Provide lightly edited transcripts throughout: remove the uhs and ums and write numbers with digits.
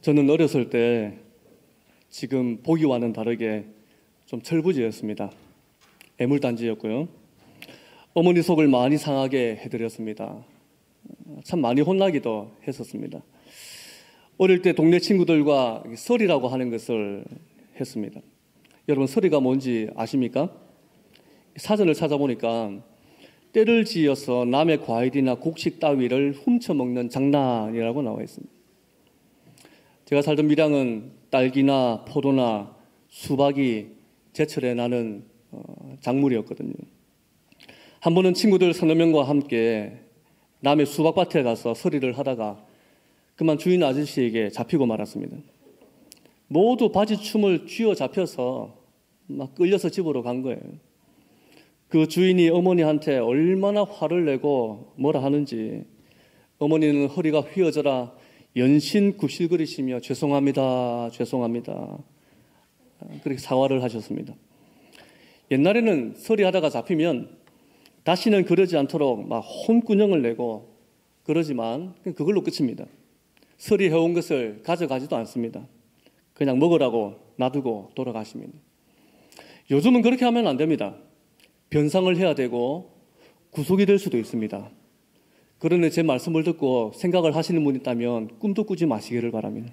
저는 어렸을 때 지금 보기와는 다르게 좀 철부지였습니다. 애물단지였고요. 어머니 속을 많이 상하게 해드렸습니다. 참 많이 혼나기도 했었습니다. 어릴 때 동네 친구들과 서리라고 하는 것을 했습니다. 여러분, 서리가 뭔지 아십니까? 사전을 찾아보니까 때를 지어서 남의 과일이나 곡식 따위를 훔쳐먹는 장난이라고 나와 있습니다. 제가 살던 밀양은 딸기나 포도나 수박이 제철에 나는 작물이었거든요. 한 번은 친구들 서너 명과 함께 남의 수박밭에 가서 서리를 하다가 그만 주인 아저씨에게 잡히고 말았습니다. 모두 바지춤을 쥐어 잡혀서 막 끌려서 집으로 간 거예요. 그 주인이 어머니한테 얼마나 화를 내고 뭐라 하는지 어머니는 허리가 휘어져라 연신 굽실거리시며 죄송합니다, 죄송합니다. 그렇게 사과를 하셨습니다. 옛날에는 서리하다가 잡히면 다시는 그러지 않도록 막 혼꾸녕을 내고 그러지만 그걸로 끝입니다. 서리해온 것을 가져가지도 않습니다. 그냥 먹으라고 놔두고 돌아가십니다. 요즘은 그렇게 하면 안 됩니다. 변상을 해야 되고 구속이 될 수도 있습니다. 그러니 제 말씀을 듣고 생각을 하시는 분이 있다면 꿈도 꾸지 마시기를 바랍니다.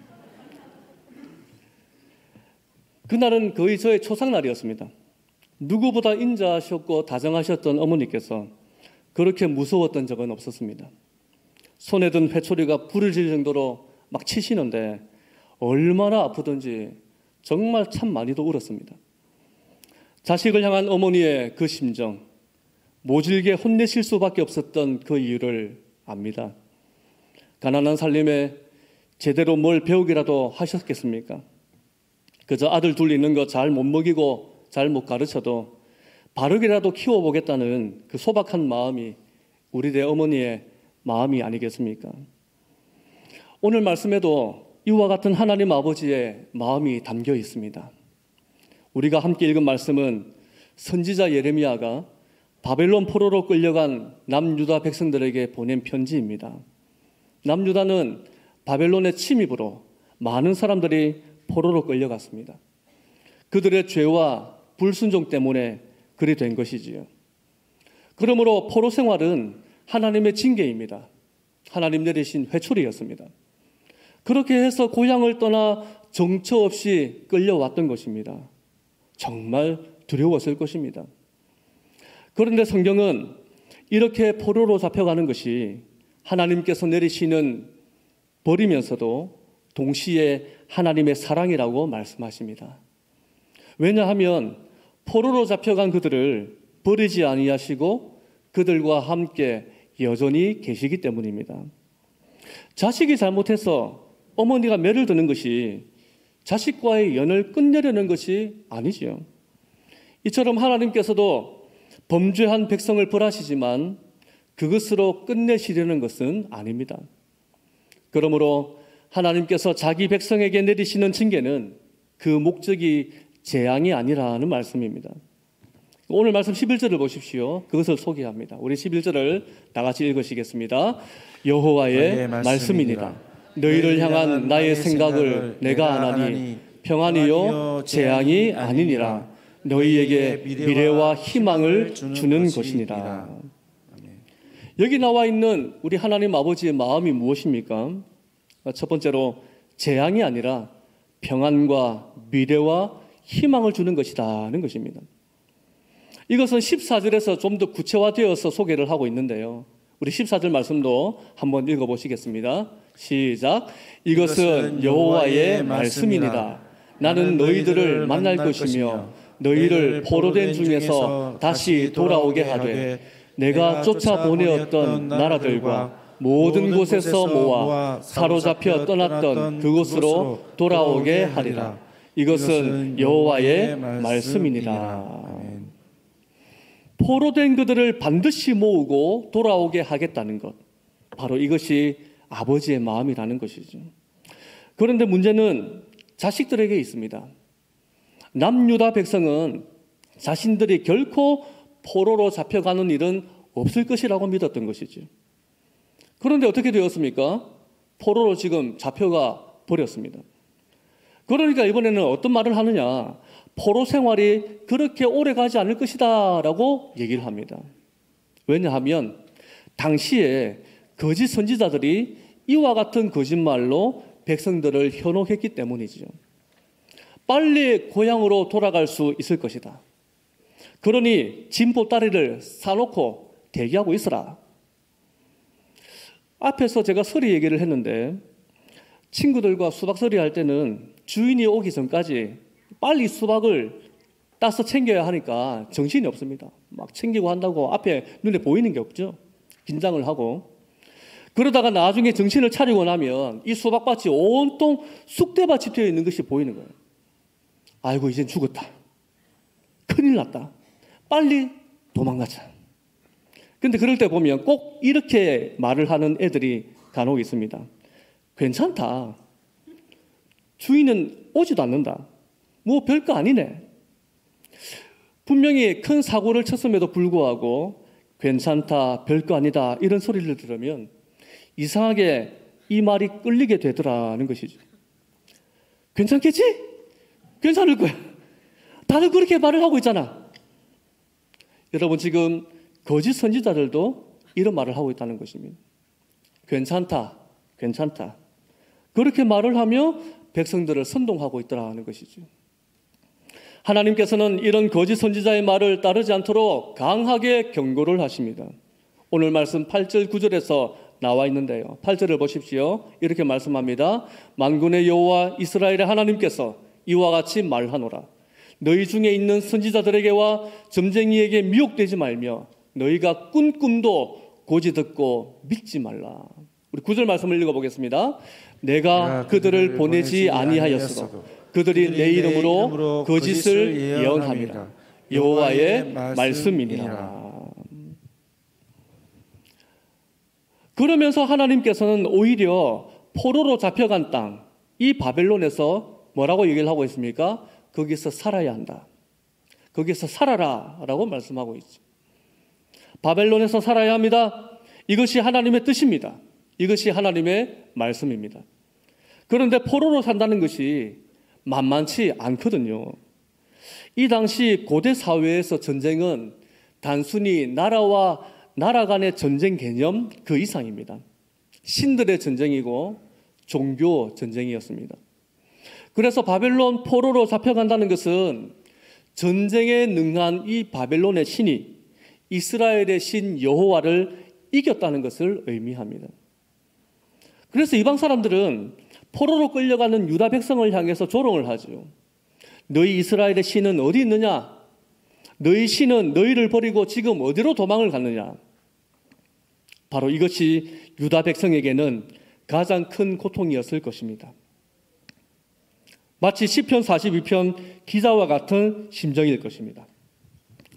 그날은 거의 저의 초상날이었습니다. 누구보다 인자하셨고 다정하셨던 어머니께서 그렇게 무서웠던 적은 없었습니다. 손에 든 회초리가 불을 질 정도로 막 치시는데 얼마나 아프던지 정말 참 많이도 울었습니다. 자식을 향한 어머니의 그 심정, 모질게 혼내실 수밖에 없었던 그 이유를 압니다. 가난한 살림에 제대로 뭘 배우기라도 하셨겠습니까? 그저 아들 둘 있는 거 잘 못 먹이고 잘 못 가르쳐도 바르게라도 키워보겠다는 그 소박한 마음이 우리 대 어머니의 마음이 아니겠습니까? 오늘 말씀에도 이와 같은 하나님 아버지의 마음이 담겨 있습니다. 우리가 함께 읽은 말씀은 선지자 예레미야가 바벨론 포로로 끌려간 남유다 백성들에게 보낸 편지입니다. 남유다는 바벨론의 침입으로 많은 사람들이 포로로 끌려갔습니다. 그들의 죄와 불순종 때문에 그리 된 것이지요. 그러므로 포로 생활은 하나님의 징계입니다. 하나님 내리신 회초리였습니다. 그렇게 해서 고향을 떠나 정처 없이 끌려왔던 것입니다. 정말 두려웠을 것입니다. 그런데 성경은 이렇게 포로로 잡혀가는 것이 하나님께서 내리시는 벌이면서도 동시에 하나님의 사랑이라고 말씀하십니다. 왜냐하면 포로로 잡혀간 그들을 버리지 아니하시고 그들과 함께 여전히 계시기 때문입니다. 자식이 잘못해서 어머니가 매를 드는 것이 자식과의 연을 끝내려는 것이 아니지요. 이처럼 하나님께서도 범죄한 백성을 벌하시지만 그것으로 끝내시려는 것은 아닙니다. 그러므로 하나님께서 자기 백성에게 내리시는 징계는 그 목적이 재앙이 아니라는 말씀입니다. 오늘 말씀 11절을 보십시오. 그것을 소개합니다. 우리 11절을 다 같이 읽으시겠습니다. 여호와의 말씀이니라. 너희를 향한 나의 생각을 내가 아나니 평안이요 재앙이 아니니라. 너희에게 미래와 희망을 주는 것이니라. 여기 나와 있는 우리 하나님 아버지의 마음이 무엇입니까? 첫 번째로 재앙이 아니라 평안과 미래와 희망을 주는 것이라는 것입니다. 이것은 14절에서 좀 더 구체화되어서 소개를 하고 있는데요. 우리 14절 말씀도 한번 읽어보시겠습니다. 시작. 이것은 여호와의 말씀이니라. 나는 너희들을 만날 것이며 너희를 포로된 중에서 다시 돌아오게 하되 내가 쫓아보내었던 나라들과 모든 곳에서 모아 사로잡혀 떠났던 그곳으로 돌아오게 하리라. 이것은 여호와의 말씀이니라. 포로된 그들을 반드시 모으고 돌아오게 하겠다는 것, 바로 이것이 아버지의 마음이라는 것이죠. 그런데 문제는 자식들에게 있습니다. 남유다 백성은 자신들이 결코 포로로 잡혀가는 일은 없을 것이라고 믿었던 것이죠. 그런데 어떻게 되었습니까? 포로로 지금 잡혀가 버렸습니다. 그러니까 이번에는 어떤 말을 하느냐, 포로 생활이 그렇게 오래 가지 않을 것이다 라고 얘기를 합니다. 왜냐하면 당시에 거짓 선지자들이 이와 같은 거짓말로 백성들을 현혹했기 때문이죠. 빨리 고향으로 돌아갈 수 있을 것이다. 그러니 진보다리를 사놓고 대기하고 있어라. 앞에서 제가 서리 얘기를 했는데 친구들과 수박서리 할 때는 주인이 오기 전까지 빨리 수박을 따서 챙겨야 하니까 정신이 없습니다. 막 챙기고 한다고 앞에 눈에 보이는 게 없죠. 긴장을 하고. 그러다가 나중에 정신을 차리고 나면 이 수박밭이 온통 쑥대밭이 되어 있는 것이 보이는 거예요. 아이고, 이젠 죽었다. 큰일 났다. 빨리 도망가자. 근데 그럴 때 보면 꼭 이렇게 말을 하는 애들이 간혹 있습니다. 괜찮다. 주인은 오지도 않는다. 뭐 별거 아니네. 분명히 큰 사고를 쳤음에도 불구하고 괜찮다, 별거 아니다 이런 소리를 들으면 이상하게 이 말이 끌리게 되더라는 것이죠. 괜찮겠지? 괜찮을 거야. 다들 그렇게 말을 하고 있잖아. 여러분, 지금 거짓 선지자들도 이런 말을 하고 있다는 것입니다. 괜찮다, 괜찮다. 그렇게 말을 하며 백성들을 선동하고 있더라는 것이죠. 하나님께서는 이런 거짓 선지자의 말을 따르지 않도록 강하게 경고를 하십니다. 오늘 말씀 8절 9절에서 나와 있는데요. 8절을 보십시오. 이렇게 말씀합니다. 만군의 여호와 이스라엘의 하나님께서 이와 같이 말하노라. 너희 중에 있는 선지자들에게와 점쟁이에게 미혹되지 말며 너희가 꾼 꿈도 고지 듣고 믿지 말라. 우리 9절 말씀을 읽어보겠습니다. 내가 그들을 보내지 아니하였어도 그들이 내 이름으로 거짓을 예언함이라. 여호와의 말씀이니라. 그러면서 하나님께서는 오히려 포로로 잡혀간 땅, 이 바벨론에서 뭐라고 얘기를 하고 있습니까? 거기서 살아야 한다. 거기서 살아라 라고 말씀하고 있죠. 바벨론에서 살아야 합니다. 이것이 하나님의 뜻입니다. 이것이 하나님의 말씀입니다. 그런데 포로로 산다는 것이 만만치 않거든요. 이 당시 고대 사회에서 전쟁은 단순히 나라와 나라 간의 전쟁 개념 그 이상입니다. 신들의 전쟁이고 종교 전쟁이었습니다. 그래서 바벨론 포로로 잡혀간다는 것은 전쟁에 능한 이 바벨론의 신이 이스라엘의 신 여호와를 이겼다는 것을 의미합니다. 그래서 이방 사람들은 포로로 끌려가는 유다 백성을 향해서 조롱을 하죠. 너희 이스라엘의 신은 어디 있느냐? 너희 신은 너희를 버리고 지금 어디로 도망을 갔느냐? 바로 이것이 유다 백성에게는 가장 큰 고통이었을 것입니다. 마치 시편 42편 기자와 같은 심정일 것입니다.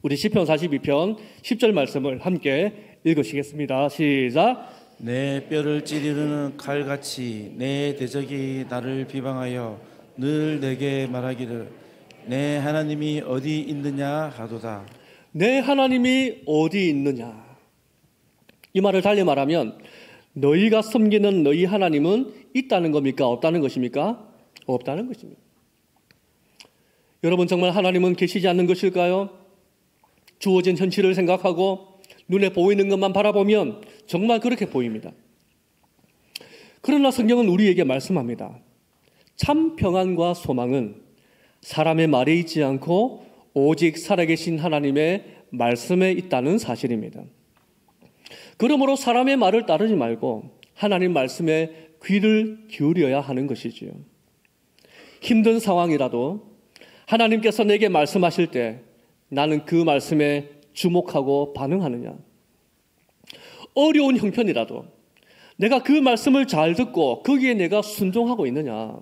우리 시편 42편 10절 말씀을 함께 읽으시겠습니다. 시작. 내 뼈를 찌르는 칼같이 내 대적이 나를 비방하여 늘 내게 말하기를 내 하나님이 어디 있느냐 하도다. 내 하나님이 어디 있느냐. 이 말을 달리 말하면 너희가 섬기는 너희 하나님은 있다는 겁니까? 없다는 것입니까? 없다는 것입니다. 여러분, 정말 하나님은 계시지 않는 것일까요? 주어진 현실을 생각하고 눈에 보이는 것만 바라보면 정말 그렇게 보입니다. 그러나 성경은 우리에게 말씀합니다. 참 평안과 소망은 사람의 말에 있지 않고 오직 살아계신 하나님의 말씀에 있다는 사실입니다. 그러므로 사람의 말을 따르지 말고 하나님 말씀에 귀를 기울여야 하는 것이지요. 힘든 상황이라도 하나님께서 내게 말씀하실 때 나는 그 말씀에 주목하고 반응하느냐? 어려운 형편이라도 내가 그 말씀을 잘 듣고 거기에 내가 순종하고 있느냐?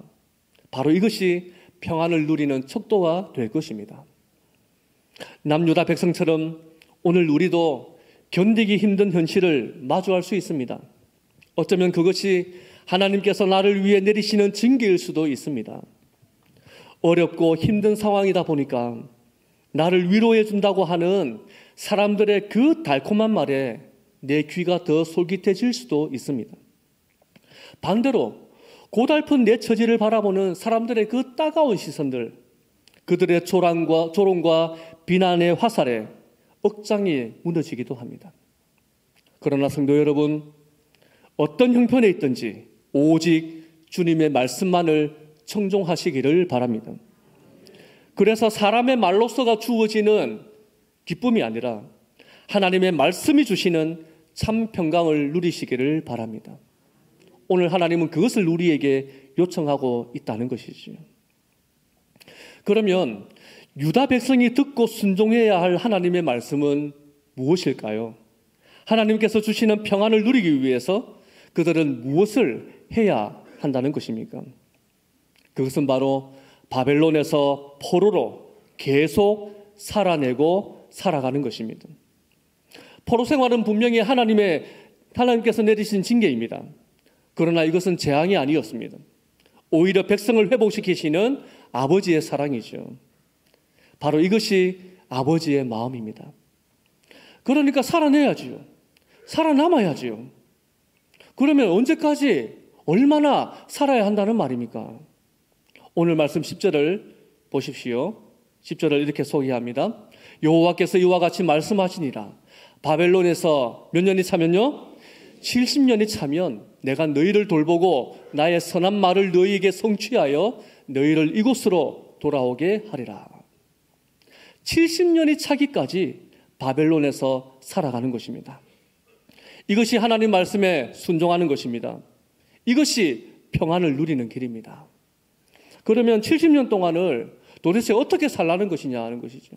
바로 이것이 평안을 누리는 척도가 될 것입니다. 남유다 백성처럼 오늘 우리도 견디기 힘든 현실을 마주할 수 있습니다. 어쩌면 그것이 하나님께서 나를 위해 내리시는 징계일 수도 있습니다. 어렵고 힘든 상황이다 보니까 나를 위로해 준다고 하는 사람들의 그 달콤한 말에 내 귀가 더 솔깃해질 수도 있습니다. 반대로 고달픈 내 처지를 바라보는 사람들의 그 따가운 시선들, 그들의 조롱과 비난의 화살에 억장이 무너지기도 합니다. 그러나 성도 여러분, 어떤 형편에 있든지 오직 주님의 말씀만을 청종하시기를 바랍니다. 그래서 사람의 말로서가 주어지는 기쁨이 아니라 하나님의 말씀이 주시는 참 평강을 누리시기를 바랍니다. 오늘 하나님은 그것을 우리에게 요청하고 있다는 것이죠. 그러면 유다 백성이 듣고 순종해야 할 하나님의 말씀은 무엇일까요? 하나님께서 주시는 평안을 누리기 위해서 그들은 무엇을 해야 한다는 것입니까? 그것은 바로 바벨론에서 포로로 계속 살아내고 살아가는 것입니다. 포로 생활은 분명히 하나님께서 내리신 징계입니다. 그러나 이것은 재앙이 아니었습니다. 오히려 백성을 회복시키시는 아버지의 사랑이죠. 바로 이것이 아버지의 마음입니다. 그러니까 살아내야지요. 살아남아야지요. 그러면 언제까지 얼마나 살아야 한다는 말입니까? 오늘 말씀 10절을 보십시오. 10절을 이렇게 소개합니다. 여호와께서 이와 같이 말씀하시니라. 바벨론에서 몇 년이 차면요? 70년이 차면 내가 너희를 돌보고 나의 선한 말을 너희에게 성취하여 너희를 이곳으로 돌아오게 하리라. 70년이 차기까지 바벨론에서 살아가는 것입니다. 이것이 하나님 말씀에 순종하는 것입니다. 이것이 평안을 누리는 길입니다. 그러면 70년 동안을 도대체 어떻게 살라는 것이냐 하는 것이죠.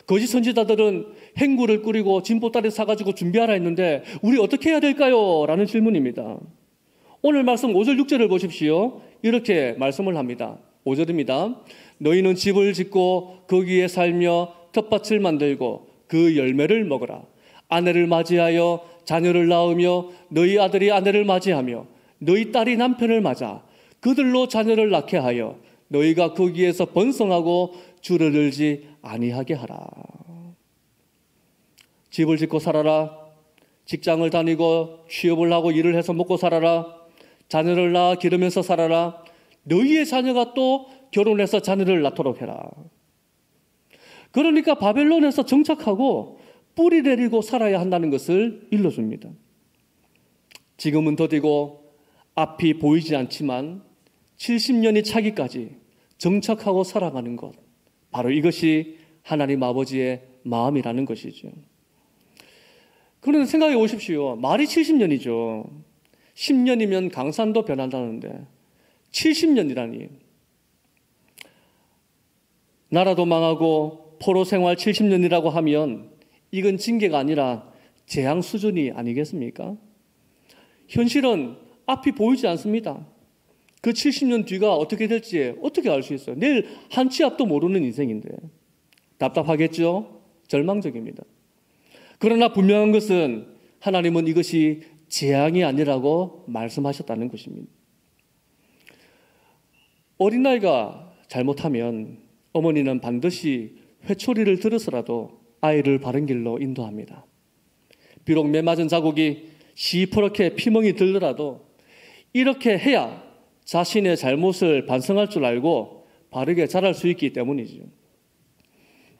거짓 선지자들은 행구를 꾸리고 진보다리 사가지고 준비하라 했는데 우리 어떻게 해야 될까요? 라는 질문입니다. 오늘 말씀 5절 6절을 보십시오. 이렇게 말씀을 합니다. 5절입니다. 너희는 집을 짓고 거기에 살며 텃밭을 만들고 그 열매를 먹으라. 아내를 맞이하여 자녀를 낳으며 너희 아들이 아내를 맞이하며 너희 딸이 남편을 맞아 그들로 자녀를 낳게 하여 너희가 거기에서 번성하고 줄을 들지 아니하게 하라. 집을 짓고 살아라. 직장을 다니고 취업을 하고 일을 해서 먹고 살아라. 자녀를 낳아 기르면서 살아라. 너희의 자녀가 또 결혼해서 자녀를 낳도록 해라. 그러니까 바벨론에서 정착하고 뿌리 내리고 살아야 한다는 것을 일러줍니다. 지금은 더디고 앞이 보이지 않지만 70년이 차기까지 정착하고 살아가는 것, 바로 이것이 하나님 아버지의 마음이라는 것이죠. 그런데 생각해 보십시오. 말이 70년이죠. 10년이면 강산도 변한다는데 70년이라니. 나라도 망하고 포로 생활 70년이라고 하면 이건 징계가 아니라 재앙 수준이 아니겠습니까? 현실은 앞이 보이지 않습니다. 그 70년 뒤가 어떻게 될지 어떻게 알 수 있어요? 내일 한 치 앞도 모르는 인생인데 답답하겠죠? 절망적입니다. 그러나 분명한 것은 하나님은 이것이 재앙이 아니라고 말씀하셨다는 것입니다. 어린아이가 잘못하면 어머니는 반드시 회초리를 들어서라도 아이를 바른 길로 인도합니다. 비록 매맞은 자국이 시퍼렇게 피멍이 들더라도 이렇게 해야 자신의 잘못을 반성할 줄 알고 바르게 자랄 수 있기 때문이죠.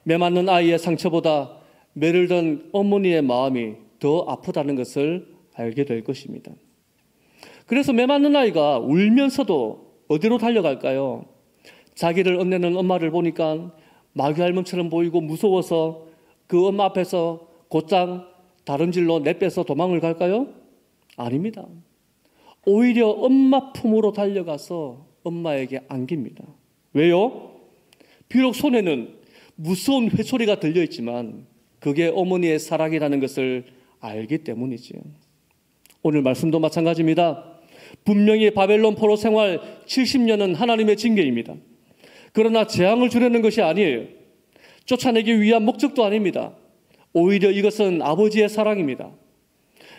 매맞는 아이의 상처보다 매를 든 어머니의 마음이 더 아프다는 것을 알게 될 것입니다. 그래서 매맞는 아이가 울면서도 어디로 달려갈까요? 자기를 혼내는 엄마를 보니까 마귀 할멈처럼 보이고 무서워서 그 엄마 앞에서 곧장 다름질로 내빼서 도망을 갈까요? 아닙니다. 오히려 엄마 품으로 달려가서 엄마에게 안깁니다. 왜요? 비록 손에는 무서운 회초리가 들려있지만 그게 어머니의 사랑이라는 것을 알기 때문이지요. 오늘 말씀도 마찬가지입니다. 분명히 바벨론 포로 생활 70년은 하나님의 징계입니다. 그러나 재앙을 주려는 것이 아니에요. 쫓아내기 위한 목적도 아닙니다. 오히려 이것은 아버지의 사랑입니다.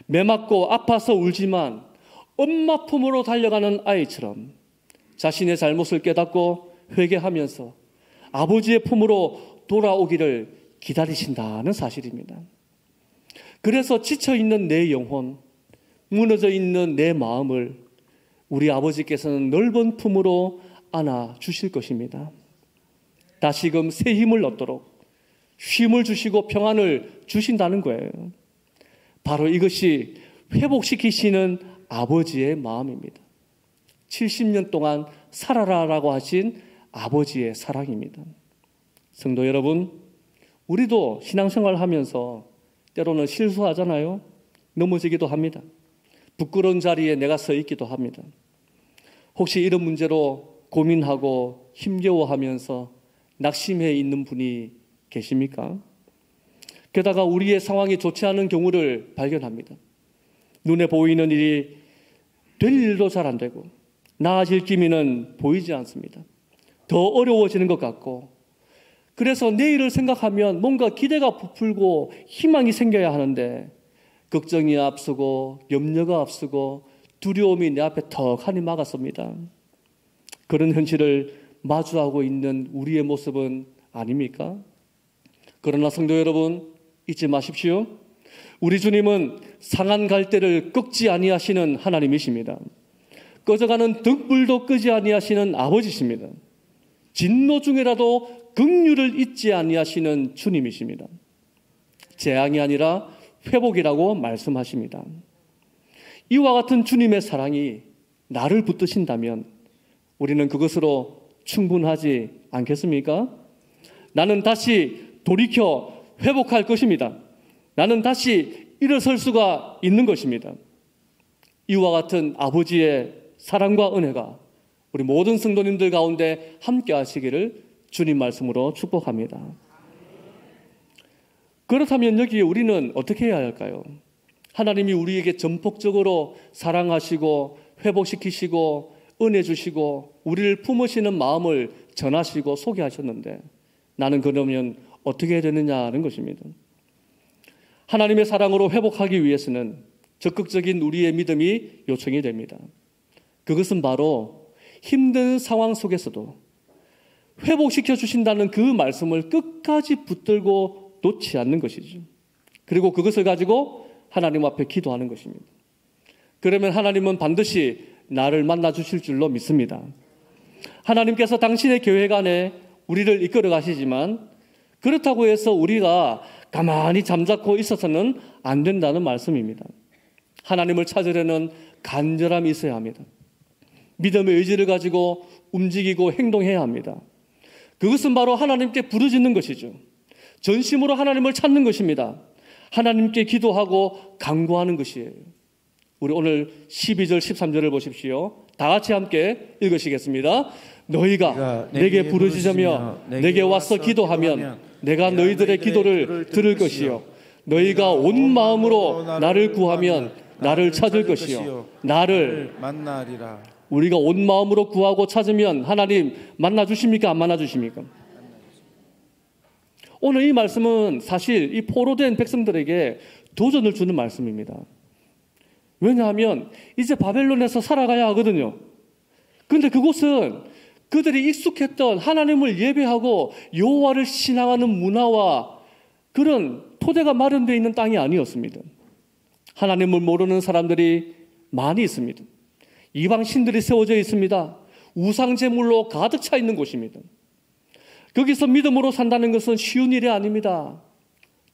매맞고 아파서 울지만 엄마 품으로 달려가는 아이처럼 자신의 잘못을 깨닫고 회개하면서 아버지의 품으로 돌아오기를 기다리신다는 사실입니다. 그래서 지쳐있는 내 영혼, 무너져 있는 내 마음을 우리 아버지께서는 넓은 품으로 안아 주실 것입니다. 다시금 새 힘을 얻도록 쉼을 주시고 평안을 주신다는 거예요. 바로 이것이 회복시키시는 아버지의 마음입니다. 70년 동안 살아라라고 하신 아버지의 사랑입니다. 성도 여러분, 우리도 신앙생활 하면서 때로는 실수하잖아요. 넘어지기도 합니다. 부끄러운 자리에 내가 서 있기도 합니다. 혹시 이런 문제로 고민하고 힘겨워하면서 낙심해 있는 분이 계십니까? 게다가 우리의 상황이 좋지 않은 경우를 발견합니다. 눈에 보이는 일이 될 일도 잘 안 되고 나아질 기미는 보이지 않습니다. 더 어려워지는 것 같고, 그래서 내일을 생각하면 뭔가 기대가 부풀고 희망이 생겨야 하는데 걱정이 앞서고 염려가 앞서고 두려움이 내 앞에 턱하니 막았습니다. 그런 현실을 마주하고 있는 우리의 모습은 아닙니까? 그러나 성도 여러분, 잊지 마십시오. 우리 주님은 상한 갈대를 꺾지 아니하시는 하나님이십니다. 꺼져가는 등불도 끄지 아니하시는 아버지십니다. 진노 중에라도 긍휼을 잊지 아니하시는 주님이십니다. 재앙이 아니라 회복이라고 말씀하십니다. 이와 같은 주님의 사랑이 나를 붙드신다면 우리는 그것으로 충분하지 않겠습니까? 나는 다시 돌이켜 회복할 것입니다. 나는 다시 일어설 수가 있는 것입니다. 이와 같은 아버지의 사랑과 은혜가 우리 모든 성도님들 가운데 함께 하시기를 주님 말씀으로 축복합니다. 그렇다면 여기에 우리는 어떻게 해야 할까요? 하나님이 우리에게 전폭적으로 사랑하시고 회복시키시고 은혜 주시고 우리를 품으시는 마음을 전하시고 소개하셨는데 나는 그러면 어떻게 해야 되느냐는 것입니다. 하나님의 사랑으로 회복하기 위해서는 적극적인 우리의 믿음이 요청이 됩니다. 그것은 바로 힘든 상황 속에서도 회복시켜 주신다는 그 말씀을 끝까지 붙들고 놓지 않는 것이죠. 그리고 그것을 가지고 하나님 앞에 기도하는 것입니다. 그러면 하나님은 반드시 나를 만나 주실 줄로 믿습니다. 하나님께서 당신의 계획 안에 우리를 이끌어 가시지만 그렇다고 해서 우리가 가만히 잠자코 있어서는 안 된다는 말씀입니다. 하나님을 찾으려는 간절함이 있어야 합니다. 믿음의 의지를 가지고 움직이고 행동해야 합니다. 그것은 바로 하나님께 부르짖는 것이죠. 전심으로 하나님을 찾는 것입니다. 하나님께 기도하고 간구하는 것이에요. 우리 오늘 12절 13절을 보십시오. 다 같이 함께 읽으시겠습니다. 너희가 내게 부르짖으며 내게 와서 기도하면 내가 너희들의 기도를 들을 것이요 너희가 온 마음으로 나를 구하면 나를 찾을 것이요 나를 만나리라. 우리가 온 마음으로 구하고 찾으면 하나님 만나 주십니까? 안 만나 주십니까? 오늘 이 말씀은 사실 이 포로된 백성들에게 도전을 주는 말씀입니다. 왜냐하면 이제 바벨론에서 살아가야 하거든요. 그런데 그곳은 그들이 익숙했던 하나님을 예배하고 여호와를 신앙하는 문화와 그런 토대가 마련되어 있는 땅이 아니었습니다. 하나님을 모르는 사람들이 많이 있습니다. 이방 신들이 세워져 있습니다. 우상 제물로 가득 차 있는 곳입니다. 거기서 믿음으로 산다는 것은 쉬운 일이 아닙니다.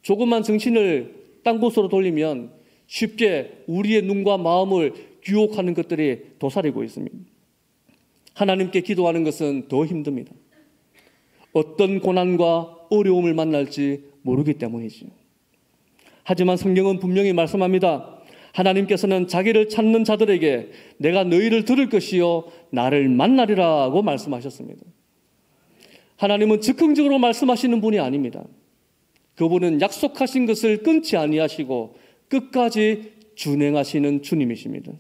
조금만 정신을 딴 곳으로 돌리면 쉽게 우리의 눈과 마음을 유혹하는 것들이 도사리고 있습니다. 하나님께 기도하는 것은 더 힘듭니다. 어떤 고난과 어려움을 만날지 모르기 때문이죠. 하지만 성경은 분명히 말씀합니다. 하나님께서는 자기를 찾는 자들에게 내가 너희를 들을 것이요 나를 만나리라고 말씀하셨습니다. 하나님은 즉흥적으로 말씀하시는 분이 아닙니다. 그분은 약속하신 것을 끊지 아니하시고 끝까지 준행하시는 주님이십니다.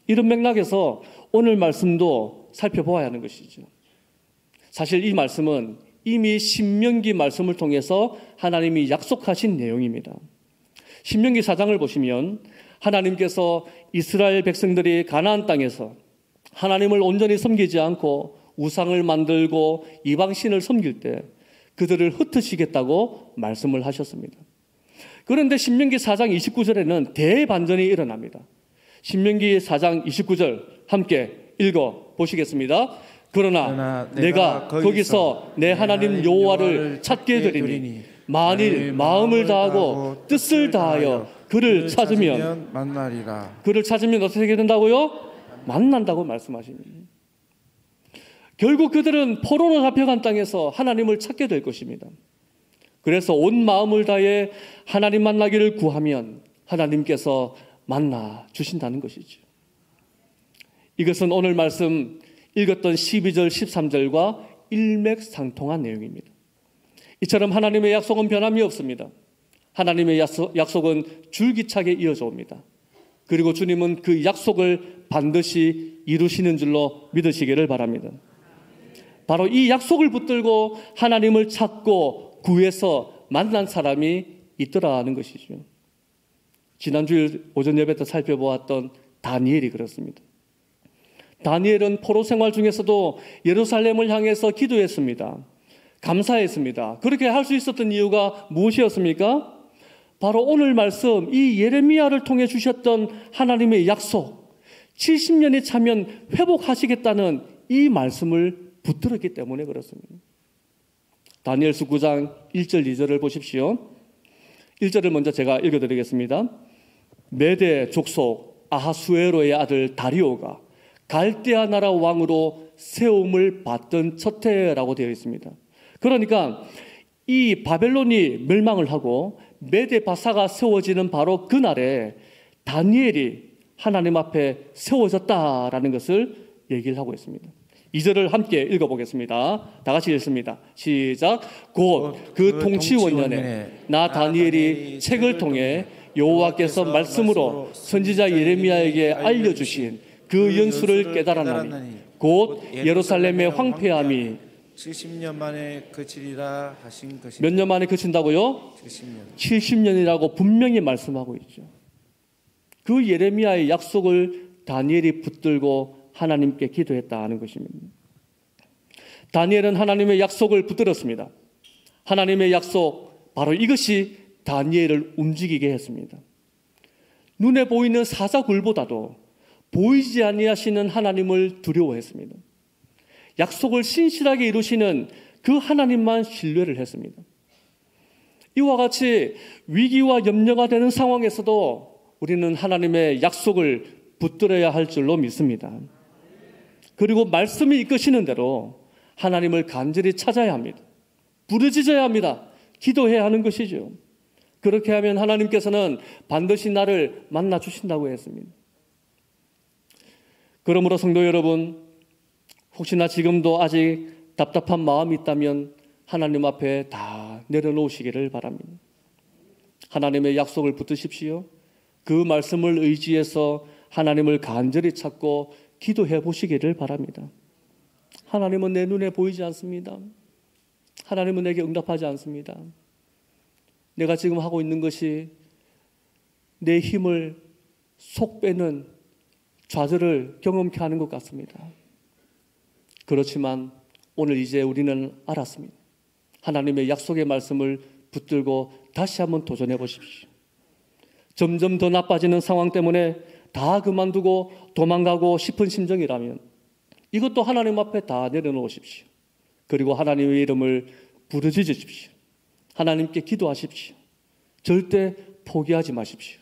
이런 맥락에서 오늘 말씀도 살펴보아야 하는 것이죠. 사실 이 말씀은 이미 신명기 말씀을 통해서 하나님이 약속하신 내용입니다. 신명기 4장을 보시면 하나님께서 이스라엘 백성들이 가나안 땅에서 하나님을 온전히 섬기지 않고 우상을 만들고 이방신을 섬길 때 그들을 흩으시겠다고 말씀을 하셨습니다. 그런데 신명기 4장 29절에는 대반전이 일어납니다. 신명기 4장 29절 함께 읽어 보시겠습니다. 그러나 내가 거기서 내 하나님 여호와를 찾게 되리니 만일 마음을 다하고 뜻을 다하여 그를 찾으면 만나리라. 그를 찾으면 어떻게 된다고요? 만난다고 말씀하십니다. 결국 그들은 포로로 잡혀간 땅에서 하나님을 찾게 될 것입니다. 그래서 온 마음을 다해 하나님 만나기를 구하면 하나님께서 만나 주신다는 것이죠. 이것은 오늘 말씀 읽었던 12절, 13절과 일맥상통한 내용입니다. 이처럼 하나님의 약속은 변함이 없습니다. 하나님의 약속은 줄기차게 이어져 옵니다. 그리고 주님은 그 약속을 반드시 이루시는 줄로 믿으시기를 바랍니다. 바로 이 약속을 붙들고 하나님을 찾고 구해서 만난 사람이 있더라는 것이죠. 지난주일 오전 예배 때 살펴보았던 다니엘이 그렇습니다. 다니엘은 포로 생활 중에서도 예루살렘을 향해서 기도했습니다. 감사했습니다. 그렇게 할 수 있었던 이유가 무엇이었습니까? 바로 오늘 말씀, 이 예레미야를 통해 주셨던 하나님의 약속, 70년이 차면 회복하시겠다는 이 말씀을 붙들었기 때문에 그렇습니다. 다니엘서 9장 1절 2절을 보십시오. 1절을 먼저 제가 읽어드리겠습니다. 메대 족속 아하수에로의 아들 다리오가 갈대아 나라 왕으로 세움을 받던 첫 해라고 되어 있습니다. 그러니까 이 바벨론이 멸망을 하고 메대 바사가 세워지는 바로 그날에 다니엘이 하나님 앞에 세워졌다라는 것을 얘기를 하고 있습니다. 2절을 함께 읽어보겠습니다. 다 같이 읽습니다. 시작. 곧 그 통치 원년에 나 다니엘이 책을 통해 여호와께서 말씀으로 선지자 예레미야에게 알려주신 그 연수를 깨달았나니 곧 예루살렘의 황폐함이 70년 만에 그치리라 하신 것입니다. 몇 년 만에 그친다고요? 70년. 70년이라고 분명히 말씀하고 있죠. 그 예레미야의 약속을 다니엘이 붙들고 하나님께 기도했다는 것입니다. 다니엘은 하나님의 약속을 붙들었습니다. 하나님의 약속, 바로 이것이 다니엘을 움직이게 했습니다. 눈에 보이는 사자굴보다도 보이지 아니하시는 하나님을 두려워했습니다. 약속을 신실하게 이루시는 그 하나님만 신뢰를 했습니다. 이와 같이 위기와 염려가 되는 상황에서도 우리는 하나님의 약속을 붙들어야 할 줄로 믿습니다. 그리고 말씀이 이끄시는 대로 하나님을 간절히 찾아야 합니다. 부르짖어야 합니다. 기도해야 하는 것이죠. 그렇게 하면 하나님께서는 반드시 나를 만나 주신다고 했습니다. 그러므로 성도 여러분, 혹시나 지금도 아직 답답한 마음이 있다면 하나님 앞에 다 내려놓으시기를 바랍니다. 하나님의 약속을 붙드십시오. 그 말씀을 의지해서 하나님을 간절히 찾고 기도해 보시기를 바랍니다. 하나님은 내 눈에 보이지 않습니다. 하나님은 내게 응답하지 않습니다. 내가 지금 하고 있는 것이 내 힘을 속 빼는 좌절을 경험케 하는 것 같습니다. 그렇지만 오늘 이제 우리는 알았습니다. 하나님의 약속의 말씀을 붙들고 다시 한번 도전해 보십시오. 점점 더 나빠지는 상황 때문에 다 그만두고 도망가고 싶은 심정이라면 이것도 하나님 앞에 다 내려놓으십시오. 그리고 하나님의 이름을 부르짖으십시오. 하나님께 기도하십시오. 절대 포기하지 마십시오.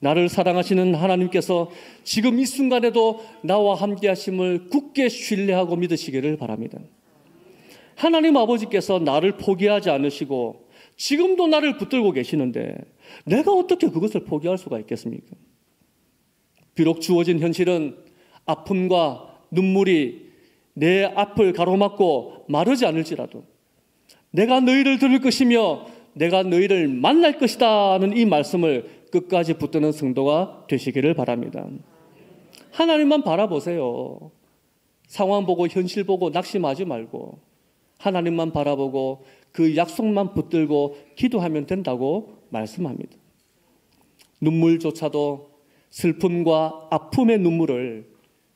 나를 사랑하시는 하나님께서 지금 이 순간에도 나와 함께 하심을 굳게 신뢰하고 믿으시기를 바랍니다. 하나님 아버지께서 나를 포기하지 않으시고 지금도 나를 붙들고 계시는데 내가 어떻게 그것을 포기할 수가 있겠습니까? 비록 주어진 현실은 아픔과 눈물이 내 앞을 가로막고 마르지 않을지라도 내가 너희를 들을 것이며 내가 너희를 만날 것이다 하는 이 말씀을 끝까지 붙드는 성도가 되시기를 바랍니다. 하나님만 바라보세요. 상황 보고 현실 보고 낙심하지 말고 하나님만 바라보고 그 약속만 붙들고 기도하면 된다고 말씀합니다. 눈물조차도 슬픔과 아픔의 눈물을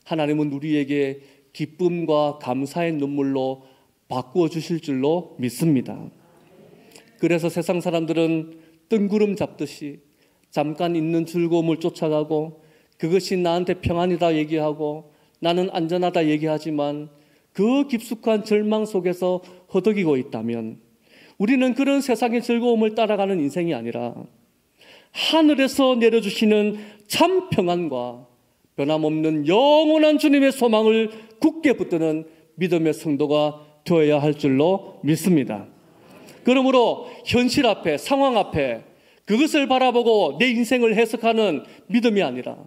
하나님은 우리에게 기쁨과 감사의 눈물로 바꾸어 주실 줄로 믿습니다. 그래서 세상 사람들은 뜬구름 잡듯이 잠깐 있는 즐거움을 쫓아가고 그것이 나한테 평안이다 얘기하고 나는 안전하다 얘기하지만 그 깊숙한 절망 속에서 허덕이고 있다면 우리는 그런 세상의 즐거움을 따라가는 인생이 아니라 하늘에서 내려주시는 참 평안과 변함없는 영원한 주님의 소망을 굳게 붙드는 믿음의 성도가 되어야 할 줄로 믿습니다. 그러므로 현실 앞에, 상황 앞에 그것을 바라보고 내 인생을 해석하는 믿음이 아니라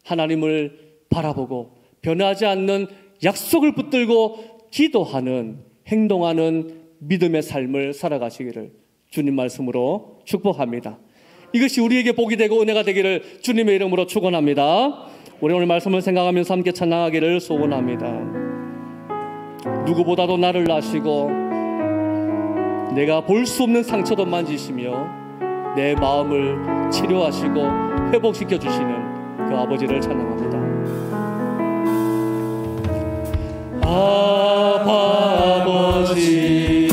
하나님을 바라보고 변하지 않는 약속을 붙들고 기도하는, 행동하는 믿음의 삶을 살아가시기를 주님 말씀으로 축복합니다. 이것이 우리에게 복이 되고 은혜가 되기를 주님의 이름으로 축원합니다. 우리 오늘 말씀을 생각하면서 함께 찬양하기를 소원합니다. 누구보다도 나를 아시고 내가 볼 수 없는 상처도 만지시며 내 마음을 치료하시고 회복시켜 주시는 그 아버지를 찬양합니다. 아버지,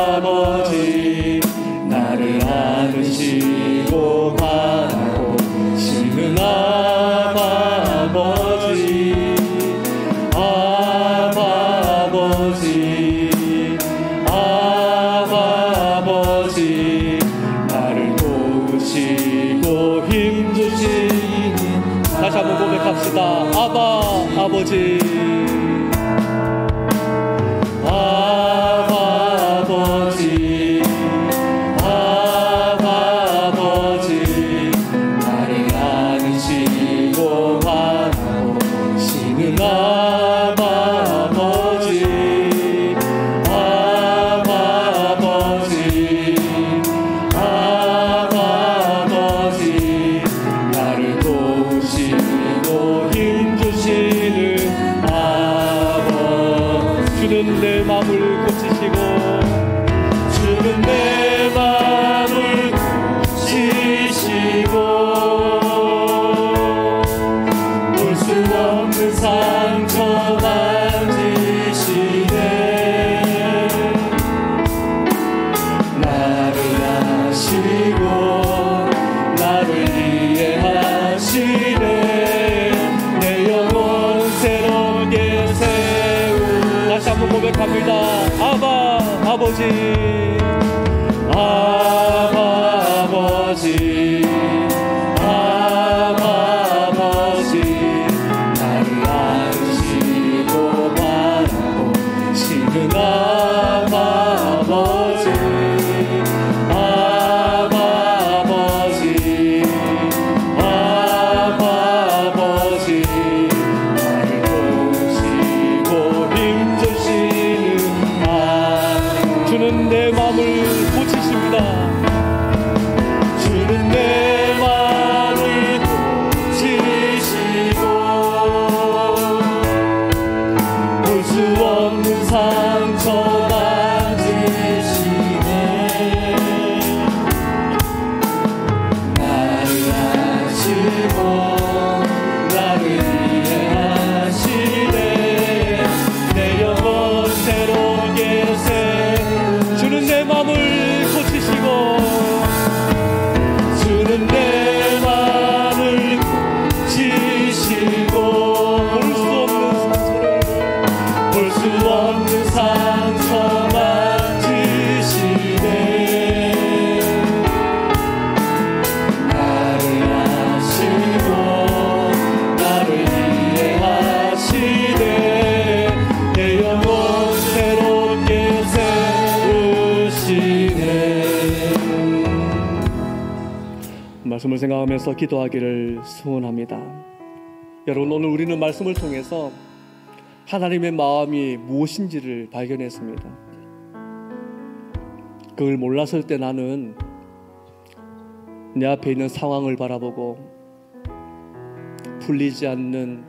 아버지, 나를 안으시고 바라보시는 아버지, 아버지, 아버지, 나를 도우시고 힘주시는, 다시 한번 고백합시다. 아버지, 아버지, 아버지, 나를 안으시고 바라보시는 아버지, 아버지, 아버지, 나를 도우시고 힘주시는 주는 내 마음을 고치시고, 주는 내 마음을 고치시고, 볼 수 없는 상처 만지시네. 나를 아시고 나를 이해하시네. 내 영혼 새롭게 다시 한번 고백합니다. 아버지, 아버지, 아버지, 나를 안으시고 바라보시는 아버지, 아버지, 아버지, 나를 도우시고 힘주시는 주는 내 마음을 고치십니다. 주는 내 마음을 고치시고, 볼 수 없는 상처 만지시네. 나를 아시고 나를 이해하시네. 내 영혼 새롭게 주는 내 마음을 고치시고, 주는 내 마음을 고치시고, 볼 수 없는 상처 만지시네. 나를 아시고 나를 이해하시네. 내 영혼 새롭게 말씀을 생각하면서 기도하기를 소원합니다. 여러분, 오늘 우리는 말씀을 통해서 하나님의 마음이 무엇인지를 발견했습니다. 그걸 몰랐을 때 나는 내 앞에 있는 상황을 바라보고 풀리지 않는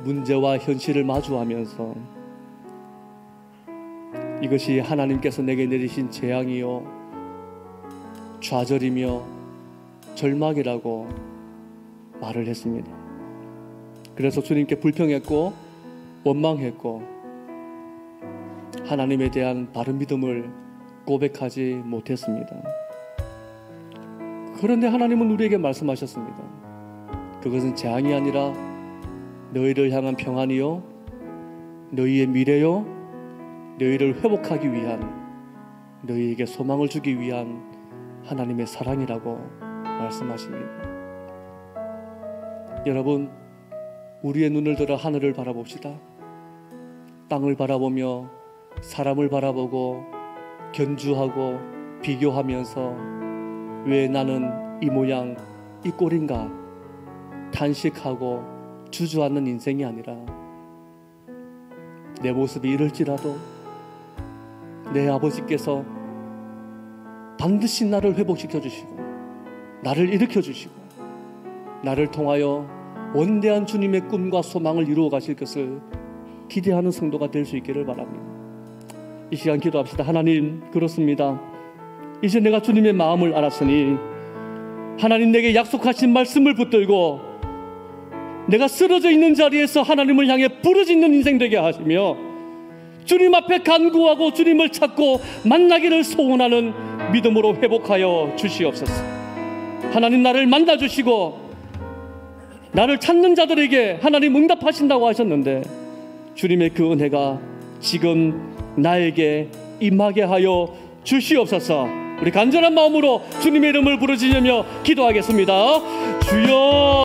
문제와 현실을 마주하면서 이것이 하나님께서 내게 내리신 재앙이요 좌절이며 절망이라고 말을 했습니다. 그래서 주님께 불평했고 원망했고 하나님에 대한 바른 믿음을 고백하지 못했습니다. 그런데 하나님은 우리에게 말씀하셨습니다. 그것은 재앙이 아니라 너희를 향한 평안이요, 너희의 미래요, 너희를 회복하기 위한, 너희에게 소망을 주기 위한 하나님의 사랑이라고 말씀하십니다. 여러분, 우리의 눈을 들어 하늘을 바라봅시다. 땅을 바라보며 사람을 바라보고 견주하고 비교하면서 왜 나는 이 모양 이 꼴인가 탄식하고 주저앉는 인생이 아니라 내 모습이 이럴지라도 내 아버지께서 반드시 나를 회복시켜 주시고 나를 일으켜 주시고 나를 통하여 원대한 주님의 꿈과 소망을 이루어 가실 것을 기대하는 성도가 될 수 있기를 바랍니다. 이 시간 기도합시다. 하나님, 그렇습니다. 이제 내가 주님의 마음을 알았으니 하나님 내게 약속하신 말씀을 붙들고 내가 쓰러져 있는 자리에서 하나님을 향해 부르짖는 인생 되게 하시며 주님 앞에 간구하고 주님을 찾고 만나기를 소원하는 믿음으로 회복하여 주시옵소서. 하나님, 나를 만나주시고 나를 찾는 자들에게 하나님 응답하신다고 하셨는데 주님의 그 은혜가 지금 나에게 임하게 하여 주시옵소서. 우리 간절한 마음으로 주님의 이름을 부르짖으며 기도하겠습니다. 주여.